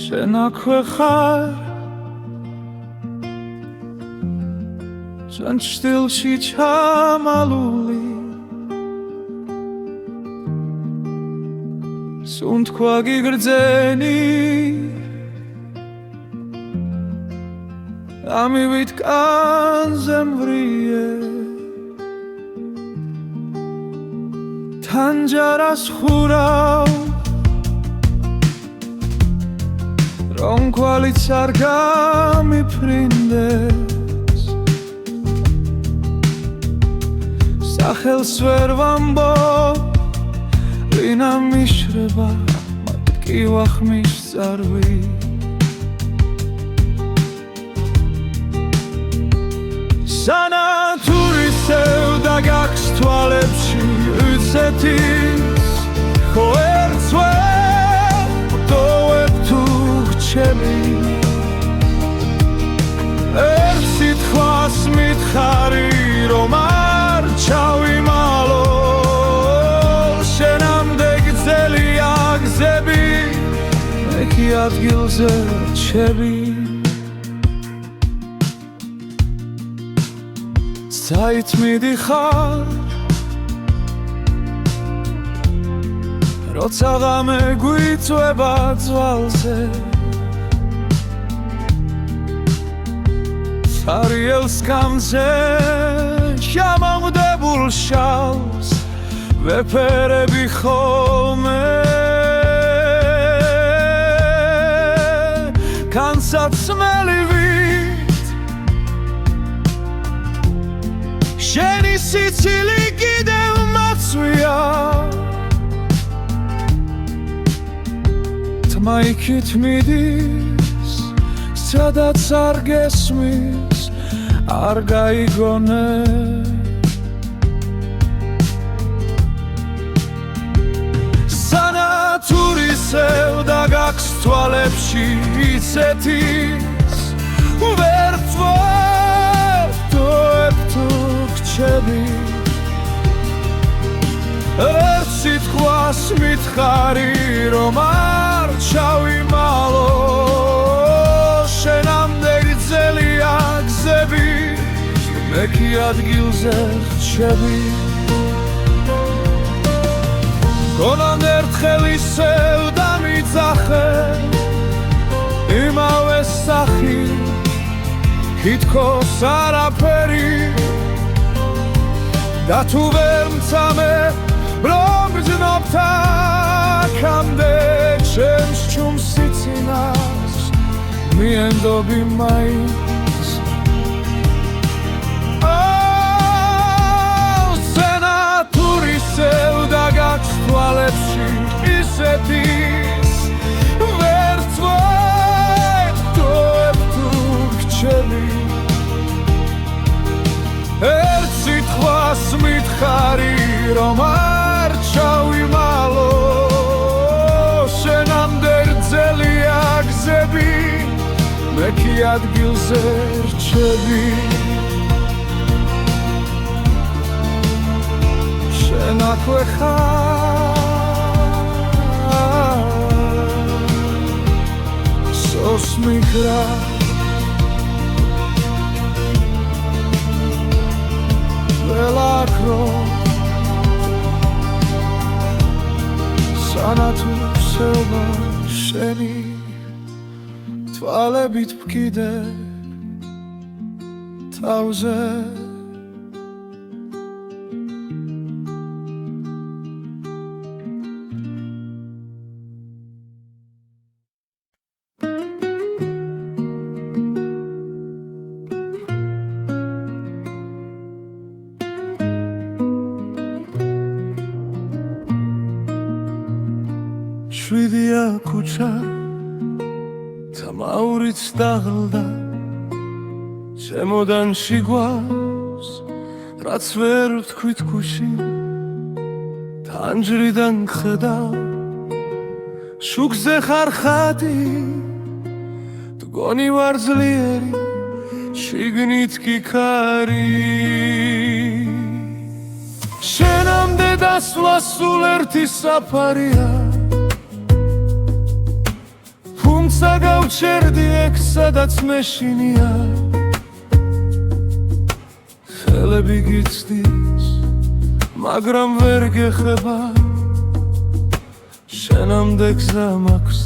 შენ აქვე ხარ შენ ჩრდილში ჩამალული სუნთქვა გიგრძენი ამივით კანზე მვრიე თანჯარას ხურავ რომ კვალიც არ გამიფრინდეს სახელს ვერ ვამბობ ვინა მიშრება მათ კი ვახმის წარვი სანათურისევ და გაქვს თვალებში უცეთის ხო ერთს ვერ ვტოვებ თუ გრჩები ერთ სიტყვას მითხარი რომ არ ჩავიმალო შენამდე გრძელია გზები მე კი ადგილზე რჩები საით მიდიხარ როცა ღამე გვიწვება ძვალზე სარიელ სკამზე შემომდებულ შალს ვეფერები ხოლმე განსაცმელივით შენი სიცილი კიდევ მაცვია თმა იქით მიდის სადაც არ გესმის არ გაიგონე სანათურისევ და გაქვს თვალებში იცეთის ვერ ვტოვებ თუ გრჩები ერთ სიტყვას მითხარი რომ არ ჩავიმალო შენამდე გრძელია გზები მე კი ადგილზე რჩები გონან ერთხელ ისევ დამიძახე იმავე სახით თითქოს არაფერი და თუ ვერ მცამე რომ გრძნობ აქამდე ჩემს ჩუმს სიცინას მიენდობი მაინც სენატურისევ და გაქვს თვალებში ისეთის ვერც ვეტოებ თუ გჩები ერთ სიტყვას მითხარი რომ არ ჩავიმალო შენამდე გრძელია გზები მე კი ადგილზე რჩები შენ აქვე ხარ სოს მიგრა ველაქრო სანათუ სევა შენი თვალებით ვკიდე თავზე შვიდია ქუჩა თამაურიც დაღლდა შემოდან შიგავს რაც ვერ ვთქვით ქუში თანჯრიდან ხედავ შუქზე ხარ ხატი მგონი ვარ ძლიერი შიგნით კი ქარი შენამდე დასვლა სულ ერთი საფარია თუმცა გავჩერდი ეგ სადაც მეშინია ხელები გიცდის მაგრამ ვერ გეხება შენამდე გზა მაქვს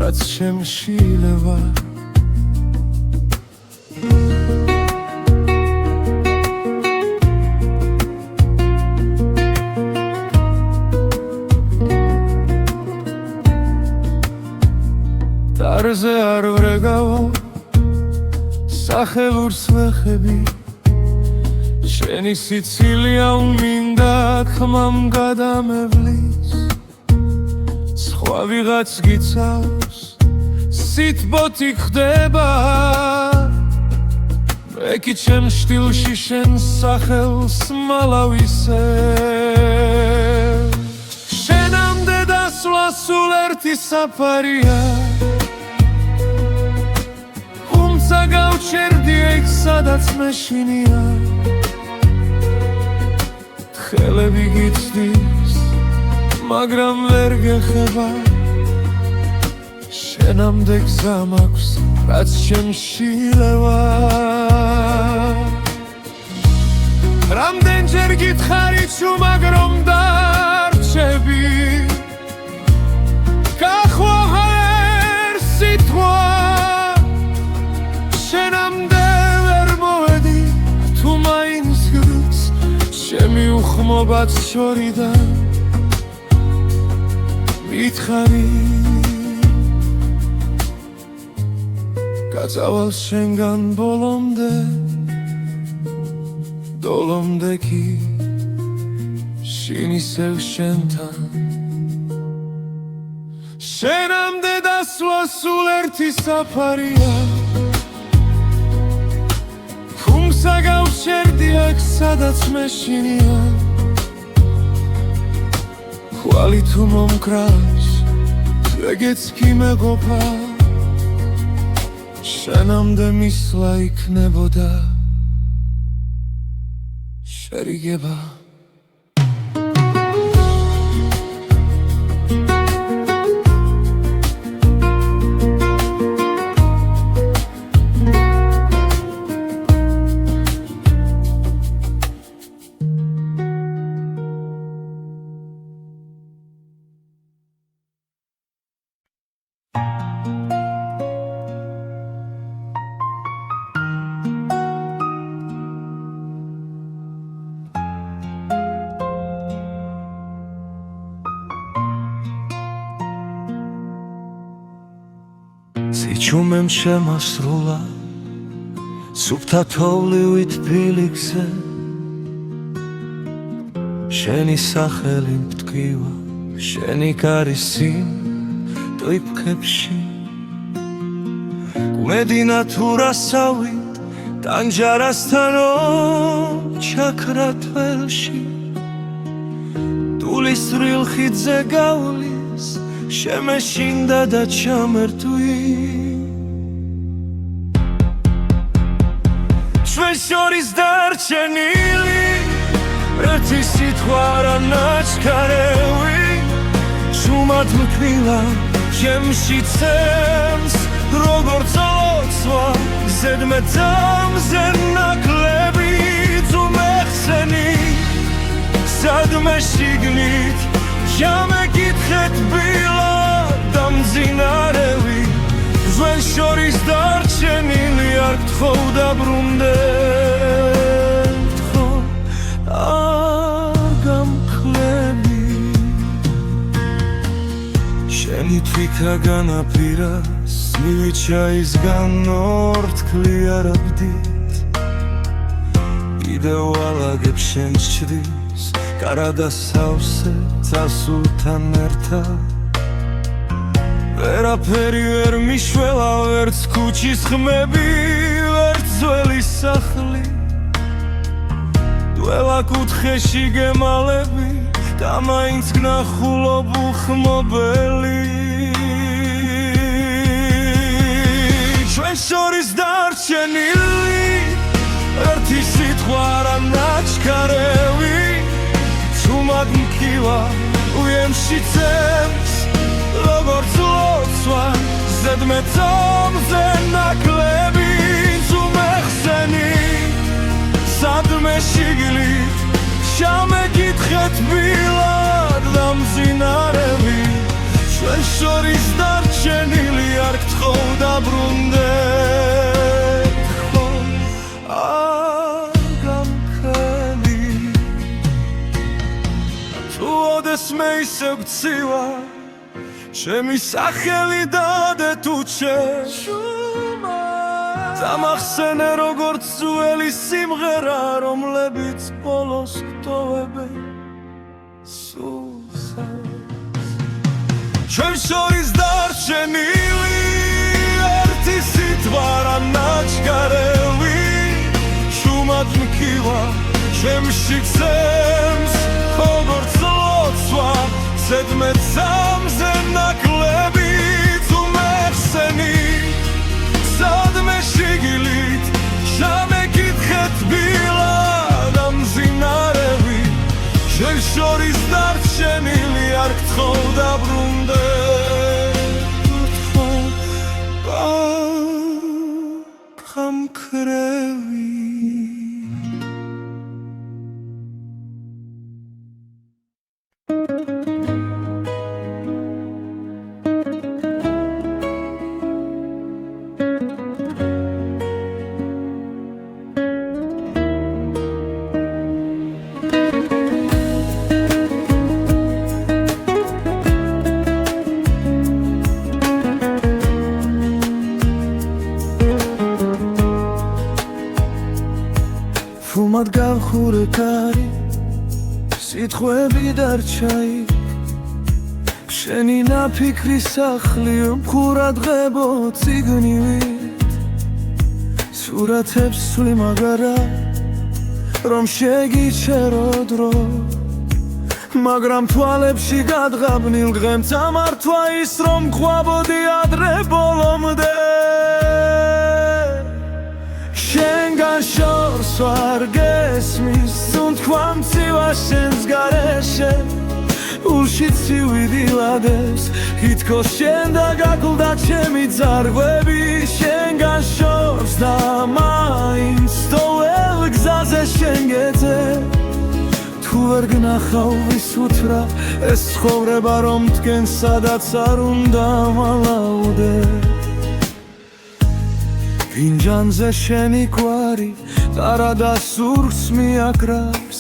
რაც შემშილება დარზე არ ვრეგავო სახელურს ვეხები შენი სიცილია უმინდა ხმამ გადამევლის სხვა ვიღაც გიცავს სიტბოთი ხდება მე კი ჩემ შტილში შენ სახელს მალავისე შენამდე დასვლა სულ ერთი საფარია გავჩერდი ეგ სადაც მეშინია ხელები გიცდის მაგრამ ვერ გეხება შენამდე გზა მაქვს რაც შემშილება რამდენჯერ გითხარი ჩუმად რომ დარჩები გახვალ ერთ სიტყვა შენამდე ვერ მოვედი თუ მაინც გრს ჩემი უხმობაც შორიდან მითხარი გაწავალ შენგან ბოლომდე დოლომდე კი შინ ისევ შენთან შენამდე დასვლა სულ ერთი საფარია თუმცა გავჩერდი აქ სადაც მეშინია ხვალი თუ მომკრავს ეგეც კი მეყოფა შენამდე მისვლა იქნებოდა შერიგება შუმემ შემასრულა სუფთა თოვლივით ფილიქზე შენი სახელი მტკივა შენი კარისი ტვიფქებში უმედინა თუ რასავით ტანჯარასთანო ჩაქრა თველში ტულის რილხიძე გავლის შემეშინდა და ჩამერთვი ჩვენ შორის დარჩენილი ერთი სიტყვა რა ნაჩქარევი შუმად მკრილა ჩემში ცემს როგორც ოცვა ზედმეტამზე ნაკლები თუ მეხსენი სადმე შიგნით შემეკითხეთ ბილად და მძინარევი ჩვენ შორის დარჩენილი არ გთხოვ დაბრუნდეთ ხო არ გამკლები შენი თვითა განაპირას მივიჩაისგან ორთქლი არ აბდით კიდევ ალაგებ შენს ჩრდილს კარადა სავსე წასულთან ერთად ვერაფერი ვერ მიშველა ვერც ქუჩის ხმები ვერც ძველი სახლი დველა კუთხეში გემალები და მაინც გნახულობ უხმობელი ჩვენ შორის დარჩენილი ერთი სიტყვა რა ნაჩქარევი თუმად მკივა უემში ცემს როგორც ლოცვა ზედმეტამზე ნაკლები თუ მეხსენი სადმე შიგნით შემეკითხეთ ბილად და მძინარევი ჩვენ შორის დარჩენილი არ გთხოვ დაბრუნდეთ ხო არ გამქრელი თუ ოდესმე ისევ გცივა ჩემი სახელი დადე თუ შუმა დამახსენე როგორც ძველი სიმღერა რომლებიც ბოლოს გტოვებენ სულსაც ჩვენ შორის დარჩენილი ერთი სიტყვა რა ნაჩქარევი შუმად მკივა ჩემში გზემს როგორც ლოცვა ზედმეტამზე ნაკლები თუ მეხსენი სადმე შიგნით შემეკითხეთ ბილად და მძინარევი ჩვენ შორის დარჩენილი არ გთხოვ დაბრუნდეთ ხო გამქრევი თუმად გავხურე კარი სიტყვები დარჩაი შენი ნაფიქრი სახლი მხურა დღებო ციგნივით სურათებს სვი მაგარა რომ შეგიჩერო დრო მაგრამ თვალებში გადღაბნილ დღემ წამართვა ის რომ ყვაბოდი ადრე ბოლომდე შენგან შორს ვარ გესმის თუნთქვა მცივა შენს გარეშე ულში ცივიდილადებს ითქოს შენ და გაკლდა ჩემი ძარღვები შენგან შორს და მაინც თოვლ გზაზე შენ გეძე თუ ვერ გნახავ ვისუთრა ეს ცხოვრება რომ დგენ სადაც არ უნდა მალაუდე ფინჯანზე შენი გვარი ტარა და სურს მიაკრავს